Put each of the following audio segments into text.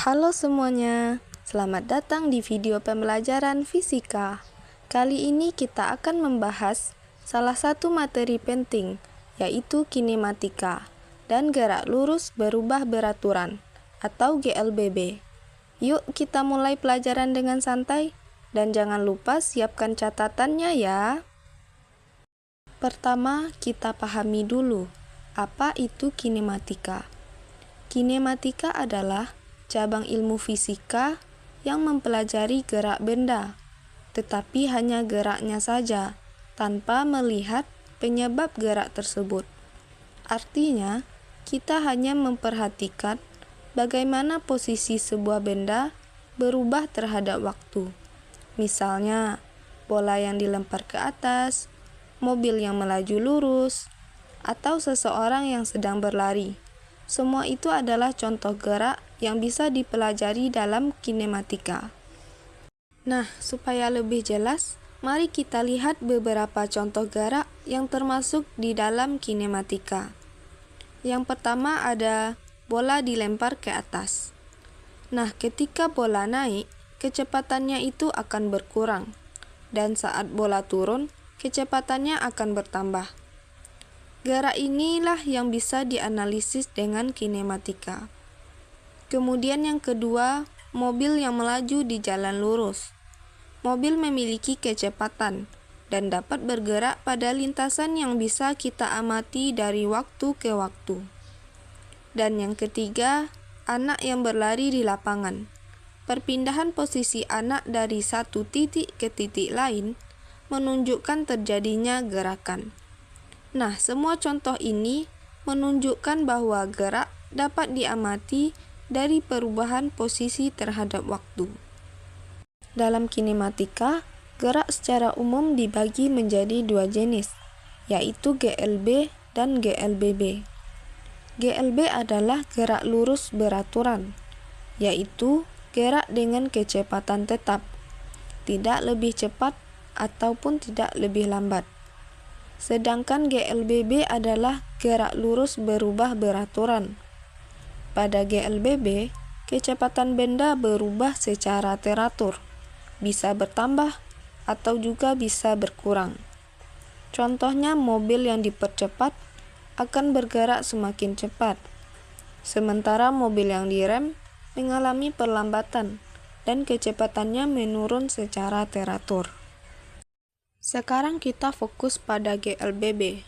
Halo semuanya, selamat datang di video pembelajaran fisika. Kali ini kita akan membahas salah satu materi penting, yaitu kinematika dan gerak lurus berubah beraturan atau GLBB. Yuk kita mulai pelajaran dengan santai dan jangan lupa siapkan catatannya ya. Pertama, kita pahami dulu apa itu kinematika. Kinematika adalah cabang ilmu fisika yang mempelajari gerak benda, tetapi hanya geraknya saja, tanpa melihat penyebab gerak tersebut. Artinya, kita hanya memperhatikan bagaimana posisi sebuah benda berubah terhadap waktu. Misalnya, bola yang dilempar ke atas, mobil yang melaju lurus, atau seseorang yang sedang berlari. Semua itu adalah contoh gerak yang bisa dipelajari dalam kinematika. Nah, supaya lebih jelas, mari kita lihat beberapa contoh gerak yang termasuk di dalam kinematika. Yang pertama ada bola dilempar ke atas. Nah, ketika bola naik, kecepatannya itu akan berkurang, dan saat bola turun, kecepatannya akan bertambah. Gerak inilah yang bisa dianalisis dengan kinematika. Kemudian yang kedua, mobil yang melaju di jalan lurus. Mobil memiliki kecepatan dan dapat bergerak pada lintasan yang bisa kita amati dari waktu ke waktu. Dan yang ketiga, anak yang berlari di lapangan. Perpindahan posisi anak dari satu titik ke titik lain menunjukkan terjadinya gerakan. Nah, semua contoh ini menunjukkan bahwa gerak dapat diamati dari perubahan posisi terhadap waktu. Dalam kinematika, gerak secara umum dibagi menjadi dua jenis, yaitu GLB dan GLBB. GLB adalah gerak lurus beraturan, yaitu gerak dengan kecepatan tetap, tidak lebih cepat ataupun tidak lebih lambat. Sedangkan GLBB adalah gerak lurus berubah beraturan. Pada GLBB, kecepatan benda berubah secara teratur, bisa bertambah atau juga bisa berkurang. Contohnya mobil yang dipercepat akan bergerak semakin cepat, sementara mobil yang direm mengalami perlambatan dan kecepatannya menurun secara teratur. Sekarang kita fokus pada GLBB.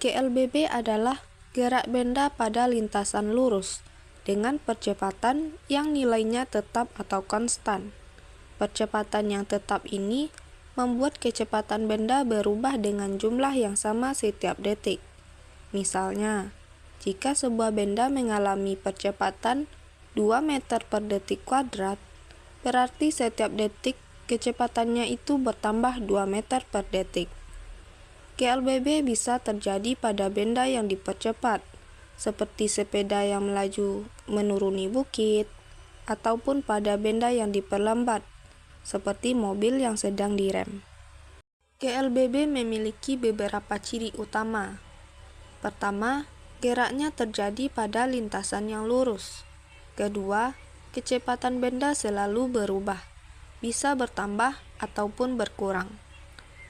GLBB adalah gerak benda pada lintasan lurus dengan percepatan yang nilainya tetap atau konstan. Percepatan yang tetap ini membuat kecepatan benda berubah dengan jumlah yang sama setiap detik. Misalnya, jika sebuah benda mengalami percepatan 2 meter per detik kuadrat, berarti setiap detik kecepatannya itu bertambah 2 meter per detik. GLBB bisa terjadi pada benda yang dipercepat, seperti sepeda yang melaju menuruni bukit, ataupun pada benda yang diperlambat, seperti mobil yang sedang direm. GLBB memiliki beberapa ciri utama. Pertama, geraknya terjadi pada lintasan yang lurus. Kedua, kecepatan benda selalu berubah, bisa bertambah ataupun berkurang.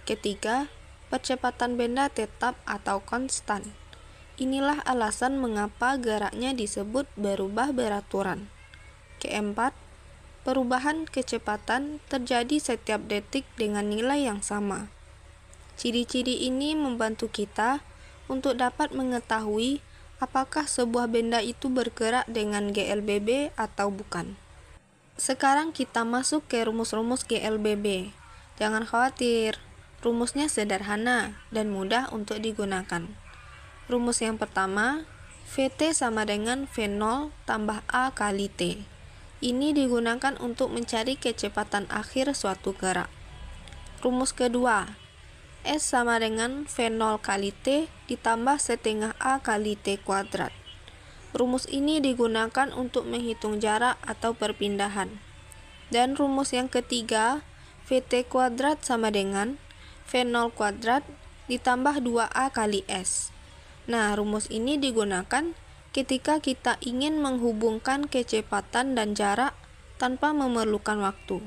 Ketiga, percepatan benda tetap atau konstan. Inilah alasan mengapa geraknya disebut berubah beraturan. Keempat, perubahan kecepatan terjadi setiap detik dengan nilai yang sama. Ciri-ciri ini membantu kita untuk dapat mengetahui apakah sebuah benda itu bergerak dengan GLBB atau bukan. Sekarang kita masuk ke rumus-rumus GLBB. Jangan khawatir, rumusnya sederhana dan mudah untuk digunakan. Rumus yang pertama, VT sama dengan V0 tambah A kali T. Ini digunakan untuk mencari kecepatan akhir suatu gerak. Rumus kedua, S sama dengan V0 kali T ditambah setengah A kali T kuadrat. Rumus ini digunakan untuk menghitung jarak atau perpindahan. Dan rumus yang ketiga, VT kuadrat sama dengan V0 kuadrat ditambah 2A kali S. Nah, rumus ini digunakan ketika kita ingin menghubungkan kecepatan dan jarak tanpa memerlukan waktu,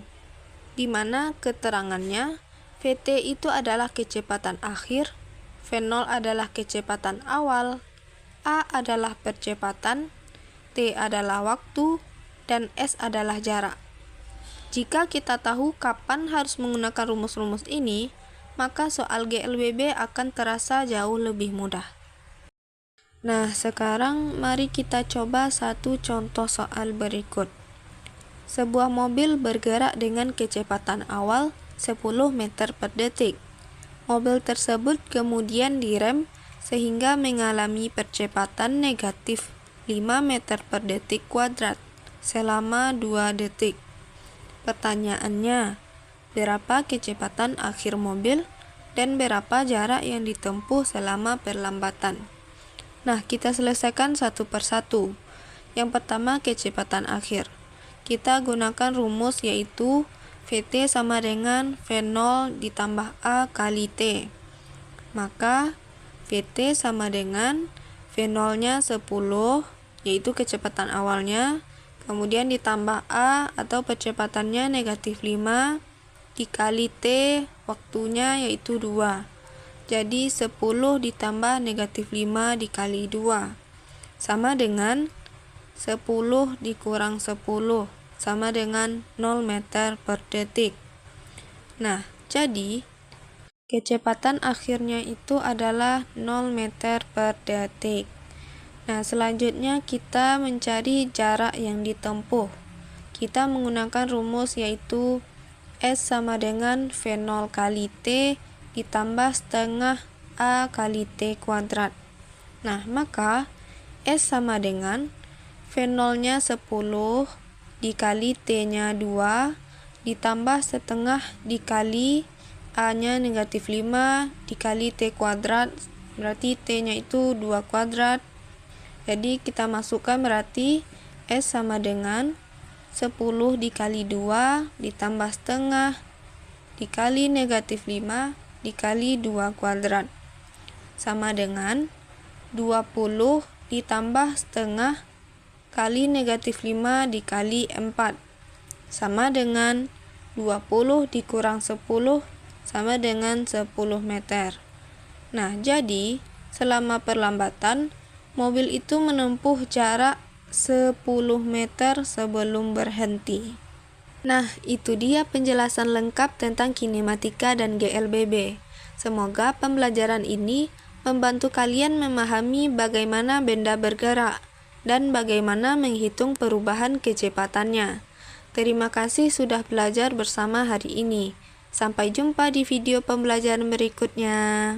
di mana keterangannya Vt itu adalah kecepatan akhir, V0 adalah kecepatan awal, A adalah percepatan, T adalah waktu, dan S adalah jarak. Jika kita tahu kapan harus menggunakan rumus-rumus ini, maka soal GLBB akan terasa jauh lebih mudah. Nah, sekarang mari kita coba satu contoh soal berikut. Sebuah mobil bergerak dengan kecepatan awal 10 meter per detik. Mobil tersebut kemudian direm sehingga mengalami percepatan negatif 5 meter per detik kuadrat selama 2 detik. Pertanyaannya, berapa kecepatan akhir mobil dan berapa jarak yang ditempuh selama perlambatan? Nah, kita selesaikan satu persatu. Yang pertama, kecepatan akhir. Kita gunakan rumus yaitu Vt sama dengan V0 ditambah A kali T. Maka Vt sama dengan V0-nya 10, yaitu kecepatan awalnya, kemudian ditambah A atau percepatannya negatif 5, dikali T, waktunya yaitu 2. Jadi 10 ditambah negatif 5 dikali 2 sama dengan 10 dikurang 10 sama dengan 0 meter per detik. Nah, jadi kecepatan akhirnya itu adalah 0 meter per detik. Nah, selanjutnya kita mencari jarak yang ditempuh. Kita menggunakan rumus yaitu S sama dengan V0 kali T ditambah setengah A kali T kuadrat. Nah, maka S sama dengan V0-nya 10 dikali T-nya 2 ditambah setengah dikali A-nya negatif 5 dikali T kuadrat, berarti T-nya itu 2 kuadrat. Jadi kita masukkan berarti S sama dengan 10 dikali 2 ditambah setengah dikali negatif 5 dikali 2 kuadrat sama dengan 20 ditambah setengah kali negatif 5 dikali 4 sama dengan 20 dikurang 10 sama dengan 10 meter. Nah, jadi selama perlambatan mobil itu menempuh jarak 10 meter sebelum berhenti. Nah, itu dia penjelasan lengkap tentang kinematika dan GLBB. Semoga pembelajaran ini membantu kalian memahami bagaimana benda bergerak dan bagaimana menghitung perubahan kecepatannya. Terima kasih sudah belajar bersama hari ini. Sampai jumpa di video pembelajaran berikutnya.